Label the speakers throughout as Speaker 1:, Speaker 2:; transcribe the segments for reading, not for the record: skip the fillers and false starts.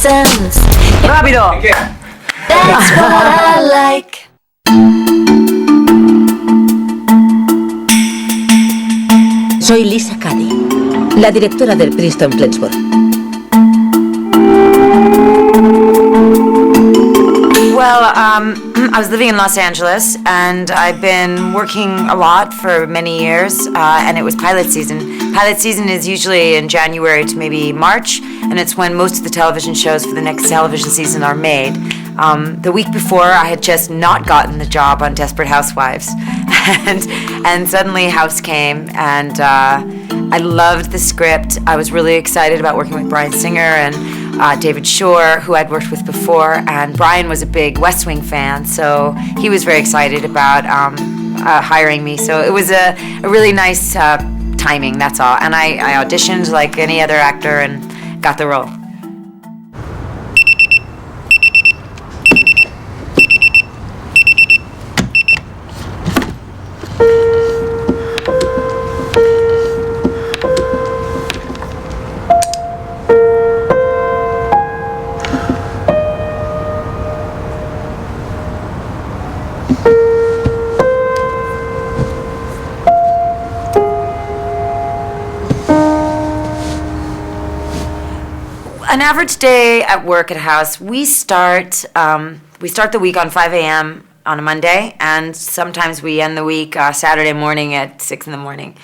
Speaker 1: sense.
Speaker 2: ¡Rápido!
Speaker 1: That's what I like.
Speaker 3: Soy Lisa Cuddy, la directora del Princeton Plainsboro.
Speaker 2: Well, I was living in Los Angeles, and I've been working a lot for many years, and it was pilot season. Pilot season is usually in January to maybe March, and it's when most of the television shows for the next television season are made. The week before, I had just not gotten the job on Desperate Housewives, and suddenly House came, and I loved the script. I was really excited about working with Bryan Singer and David Shore, who I'd worked with before, and Bryan was a big West Wing fan, so he was very excited about hiring me. So it was a really nice timing, that's all. And I auditioned like any other actor and got the role. An average day at work at House, we start the week on 5 a.m. on a Monday, and sometimes we end the week Saturday morning at 6 in the morning.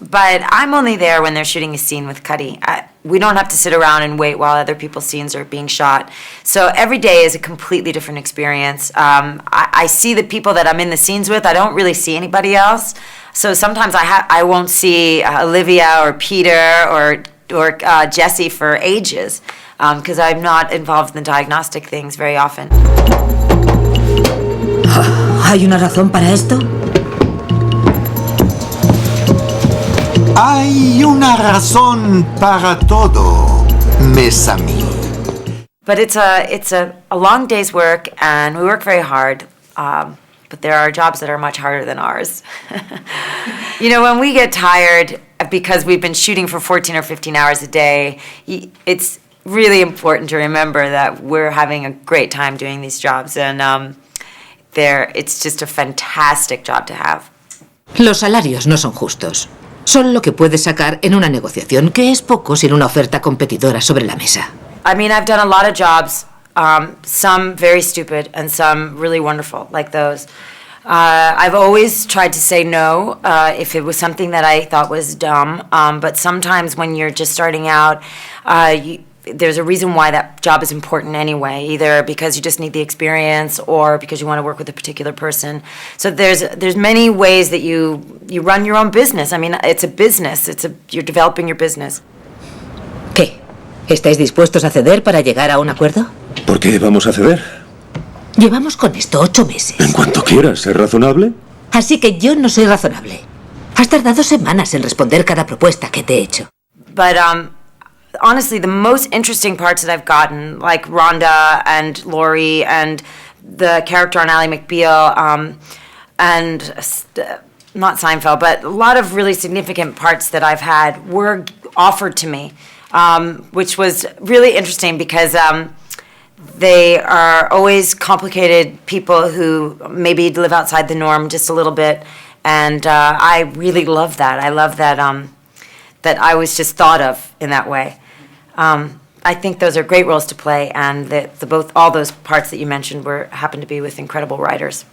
Speaker 2: But I'm only there when they're shooting a scene with Cuddy. We don't have to sit around and wait while other people's scenes are being shot. So every day is a completely different experience. I see the people that I'm in the scenes with. I don't really see anybody else. So sometimes I won't see Olivia or Peter or Jesse for ages, because I'm not involved in the diagnostic things very often.
Speaker 3: ¿Hay una razón para esto?
Speaker 4: Hay una razón para todo, mes amis.
Speaker 2: But it's a long day's work, and we work very hard. But there are jobs that are much harder than ours. You know, when we get tired because we've been shooting for 14 or 15 hours a day, it's really important to remember that we're having a great time doing these jobs, and it's just a fantastic job to have.
Speaker 3: Los salarios no son justos. Son lo que puedes sacar en una negociación, que es poco sin una oferta competidora sobre la mesa.
Speaker 2: I mean, I've done a lot of jobs, some very stupid and some really wonderful, like those. I've always tried to say no if it was something that I thought was dumb, but sometimes when you're just starting out, there's a reason why that job is important anyway, either because you just need the experience or because you want to work with a particular person. So there's many ways that you run your own business. I mean, it's a business. You're developing your business.
Speaker 3: ¿Qué? ¿Estáis dispuestos a ceder para llegar a un acuerdo?
Speaker 5: ¿Por qué vamos a ceder?
Speaker 3: Llevamos con esto 8 meses.
Speaker 5: En cuanto quieras, ¿es razonable?
Speaker 3: Así que yo no soy razonable. Has tardado semanas en responder cada propuesta que te he hecho.
Speaker 2: But honestly, the most interesting parts that I've gotten, like Rhonda and Lori and the character on Ally McBeal, and not Seinfeld, but a lot of really significant parts that I've had were offered to me, which was really interesting because they are always complicated people who maybe live outside the norm just a little bit, and I really love that. I love that that I was just thought of in that way. I think those are great roles to play, and all those parts that you mentioned happened to be with incredible writers.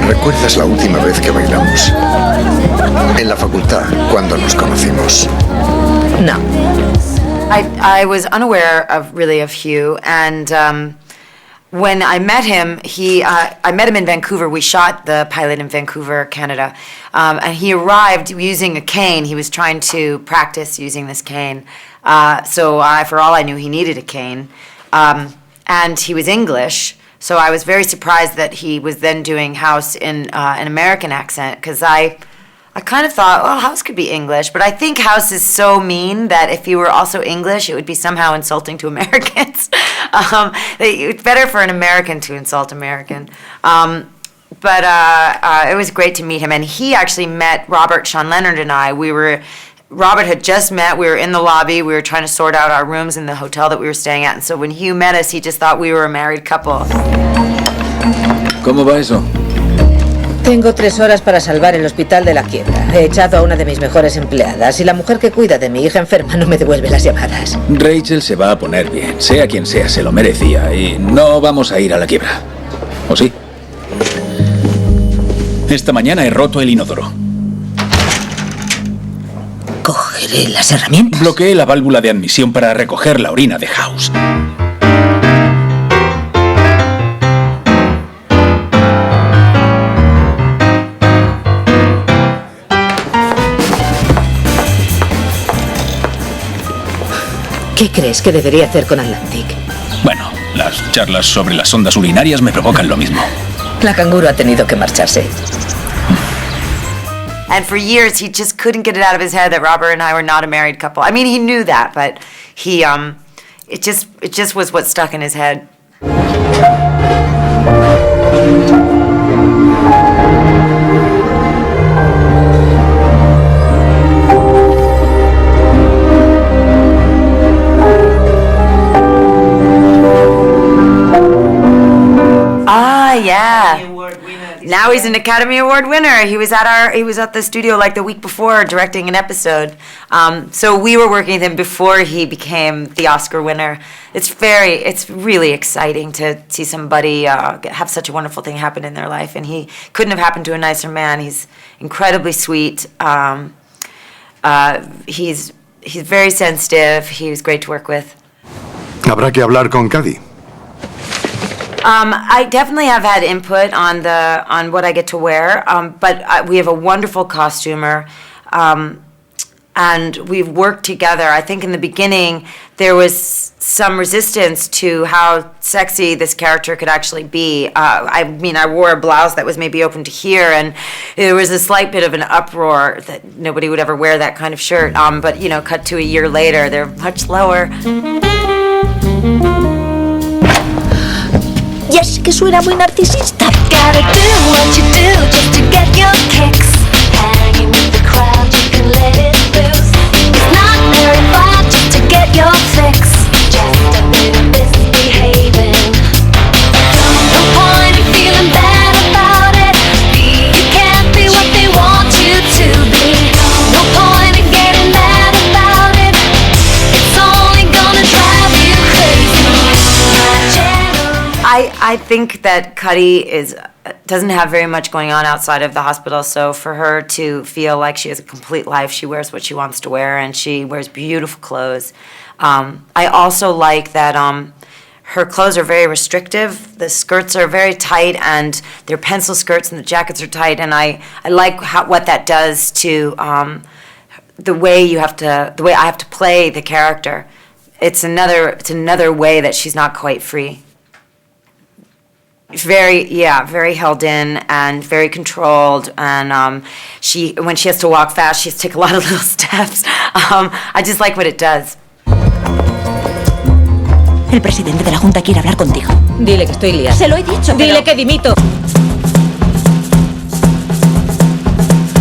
Speaker 4: ¿Recuerdas la última vez que bailamos? En la facultad, cuando nos conocimos.
Speaker 3: No.
Speaker 2: I was unaware of Hugh, and when I met him, I met him in Vancouver. We shot the pilot in Vancouver, Canada, and he arrived using a cane. He was trying to practice using this cane, so for all I knew, he needed a cane, and he was English. So I was very surprised that he was then doing House in an American accent, because I I kind of thought, well, House could be English, but I think House is so mean that if he were also English, it would be somehow insulting to Americans. It's better for an American to insult American. But it was great to meet him, and he actually met Robert, Sean Leonard, and I. Robert had just met. We were in the lobby. We were trying to sort out our rooms in the hotel that we were staying at, and so when Hugh met us, he just thought we were a married couple.
Speaker 6: ¿Cómo va eso?
Speaker 3: Tengo 3 horas para salvar el hospital de la quiebra. He echado a una de mis mejores empleadas y la mujer que cuida de mi hija enferma no me devuelve las llamadas.
Speaker 6: Rachel se va a poner bien, sea quien sea, se lo merecía y no vamos a ir a la quiebra. ¿O sí? Esta mañana he roto el inodoro.
Speaker 3: Cogeré las herramientas.
Speaker 6: Bloqueé la válvula de admisión para recoger la orina de House.
Speaker 3: ¿Qué crees que debería hacer con Atlantic?
Speaker 6: Bueno, las charlas sobre las ondas urinarias me provocan lo mismo.
Speaker 3: La canguro ha tenido que marcharse.
Speaker 2: And for years, he just couldn't get it out of his head that Robert and I were not a married couple. I mean, he knew that, but it just was what stuck in his head. Yeah. Now he's an Academy Award winner. He was at the studio like the week before directing an episode. So we were working with him before he became the Oscar winner. It's really exciting to see somebody have such a wonderful thing happen in their life, and he couldn't have happened to a nicer man. He's incredibly sweet. He's very sensitive. He was great to work with.
Speaker 4: Habrá que hablar con Cady.
Speaker 2: I definitely have had input on what I get to wear, but we have a wonderful costumer, and we've worked together. I think in the beginning there was some resistance to how sexy this character could actually be. I wore a blouse that was maybe open to here, and there was a slight bit of an uproar that nobody would ever wear that kind of shirt. But cut to a year later, they're much lower.
Speaker 1: Ya sé que suena muy narcisista. Gotta do what you do just to get your kicks. Hanging with the crowd, you can let it loose. It's not very far just to get your fix. Just a bit of misbehaving. No point in feeling bad about it. You can't be what they want you to be. No point in getting mad about it. It's only gonna drive you crazy.
Speaker 2: I think that Cuddy doesn't have very much going on outside of the hospital, so for her to feel like she has a complete life, she wears what she wants to wear, and she wears beautiful clothes. I also like that her clothes are very restrictive. The skirts are very tight, and they're pencil skirts, and the jackets are tight, and I like what that does to the way I have to play the character. It's another way that she's not quite free. Very held in and very controlled, and when she has to walk fast, she has to take a lot of little steps. I just like what it does.
Speaker 1: El presidente de la Junta quiere hablar contigo.
Speaker 3: Dile que estoy liada.
Speaker 1: Se lo he dicho.
Speaker 3: Dile que dimito.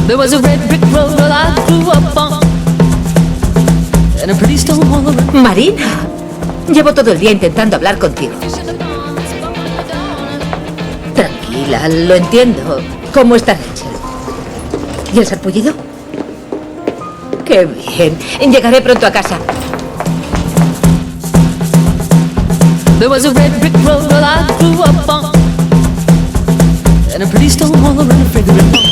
Speaker 7: There was a red brick road that I grew up on, and a pretty stone wall around.
Speaker 3: Marina, llevo todo el día intentando hablar contigo. Tranquila, lo entiendo. ¿Cómo está Rachel? ¿Y el sarpullido? ¡Qué bien! Llegaré pronto a casa.
Speaker 7: There was a red brick road that I grew up on, and a pretty stone wall around a fragrant lawn.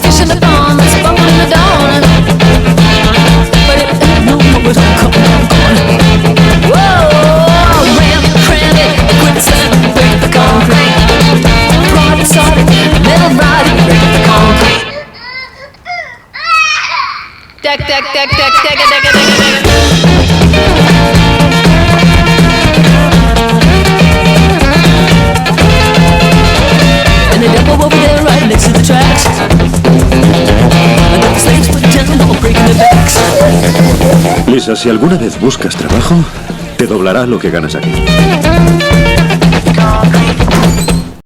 Speaker 7: Fish in the pond, there's bubble in the dawn, but it ain't no more to come on. Whoa, ram, cram it, quicksand, break the concrete. Brought it started, metal body, break the concrete. Deck, deck, deck, deck, deck, deck, deck, deck, deck. And the devil over there right next to the tracks.
Speaker 5: Lisa, si alguna vez buscas trabajo, te doblará lo que ganas aquí.